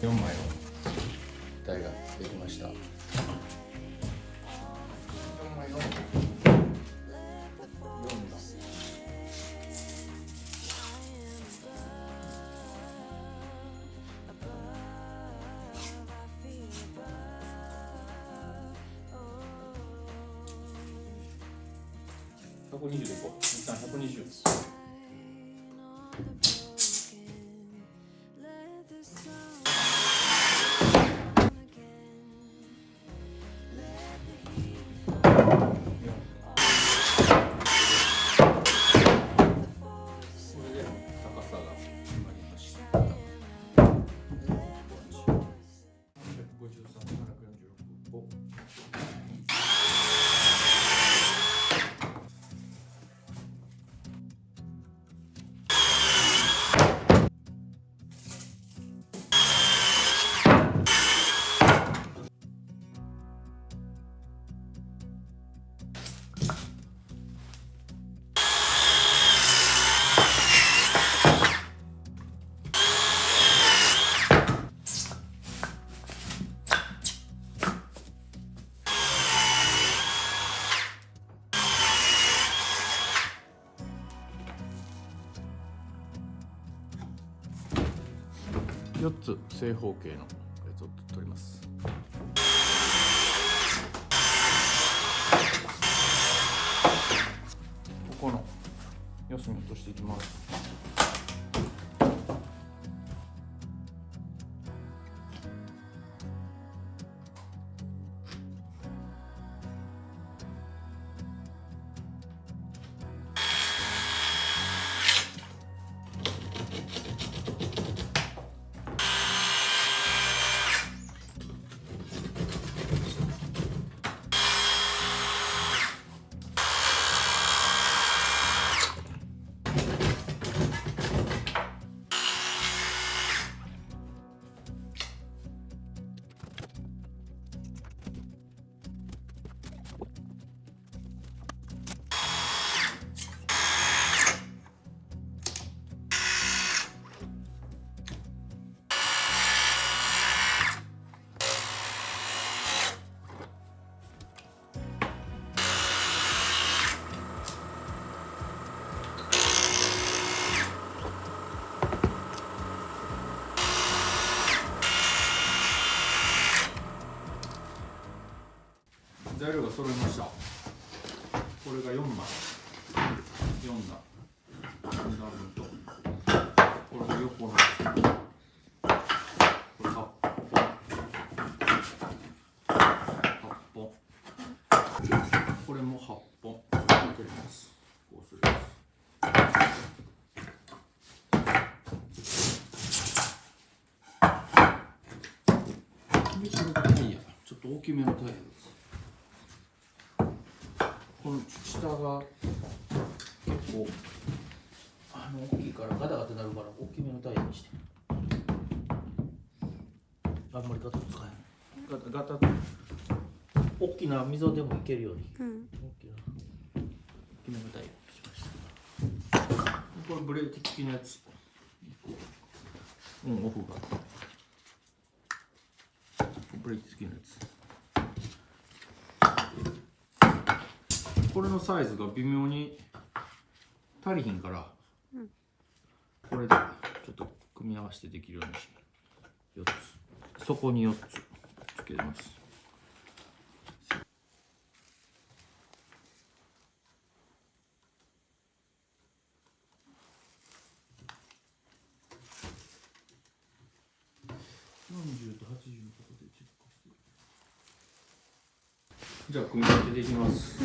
4枚の台ができました。4枚の4段。120でいこう。一旦120。4つ正方形のやつを取ります。ここの四隅を落としていきます。材料が揃いました。これが4枚、4段、2段分と、これが横のやつ、これ8本、これも8本取ります。こうするです。大きめのタイヤです。この下が結構大きいからガタガタなるから大きめのタイヤにして、あんまりガタ使えない。ガタ大きな溝でもいけるように、大きめのタイヤにしました。これブレーキ付きのやつ、オフがブレーキ付きのやつ。これのサイズが微妙に足りひんから、これでちょっと組み合わせてできるようにして4つ、そこに4つつけます。40と80のことでチェックして。じゃあ組み立てていきます。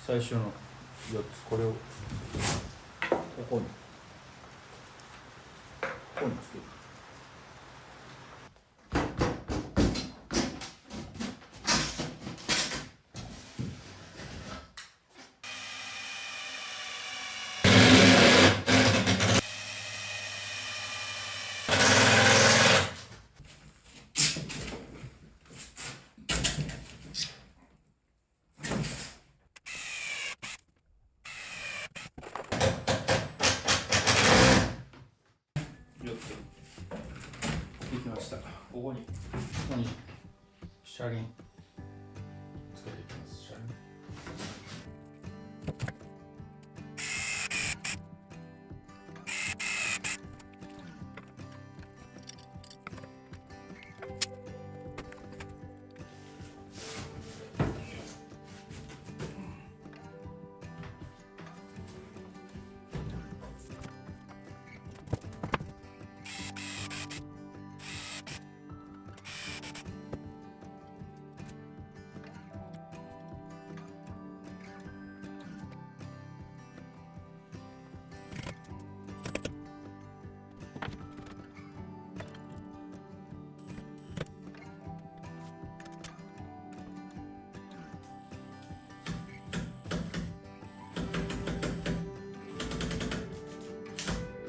最初の4つ、これをここにつける。できました。ここに車輪つけていきます。車輪。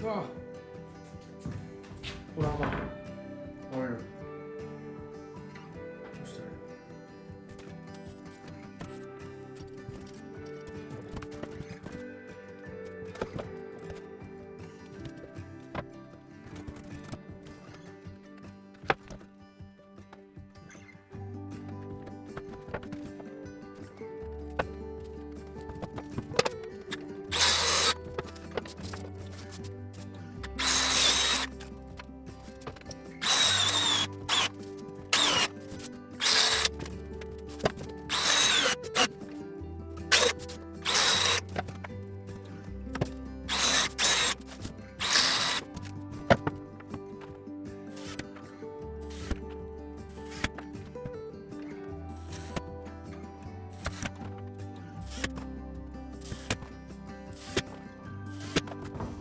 うわ、これはまあ、これどうしたらいい？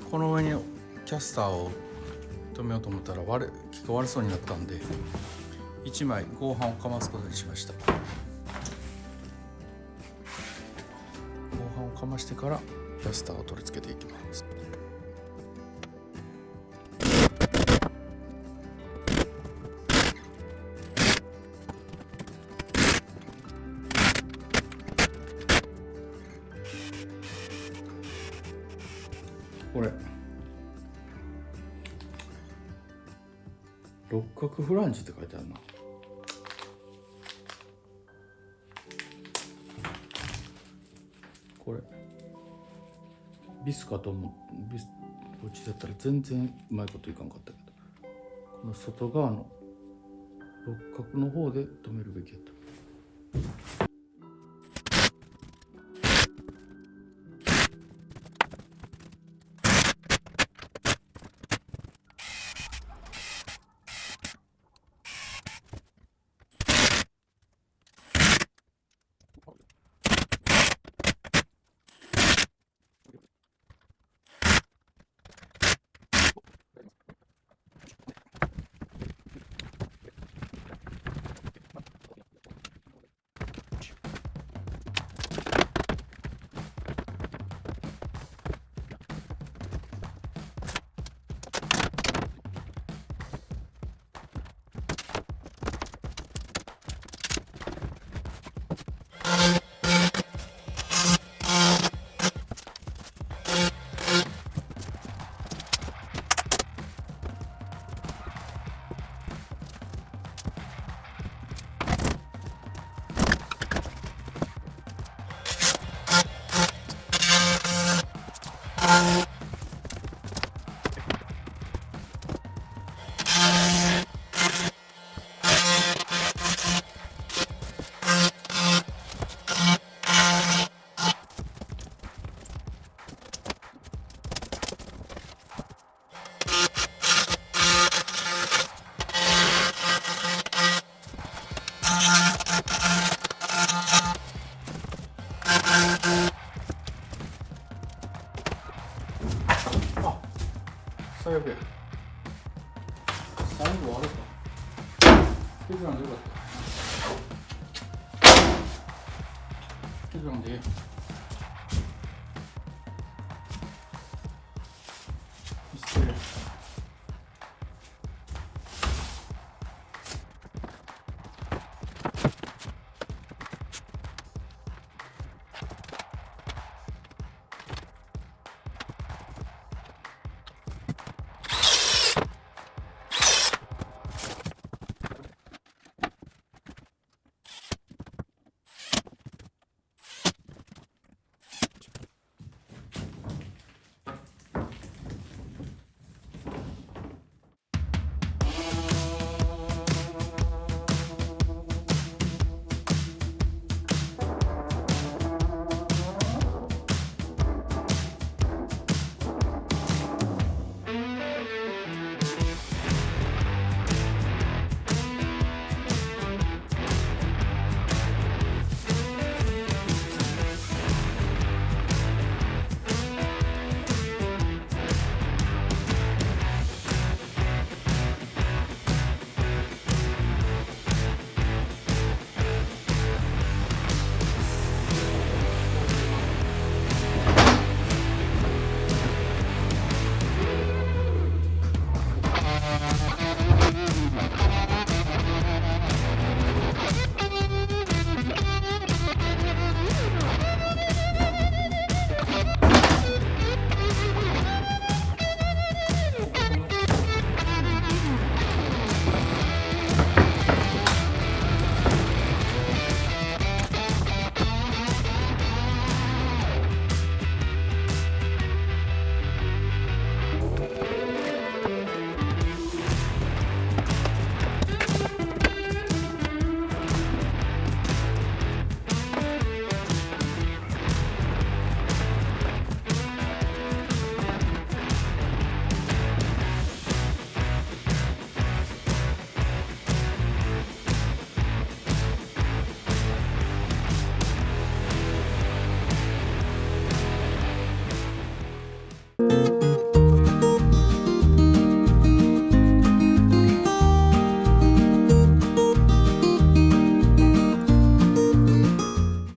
この上にキャスターを止めようと思ったら気が悪そうになったんで1枚合板をかますことにしました。合板をかましてからキャスターを取り付けていきます。これ六角フランジって書いてあるな。これビスかと思う。こっちだったら全然うまいこといかんかったけど、この外側の六角の方で止めるべきやった。最悪や。最後あれか。削らんでよかった。削らんでええやん。失礼。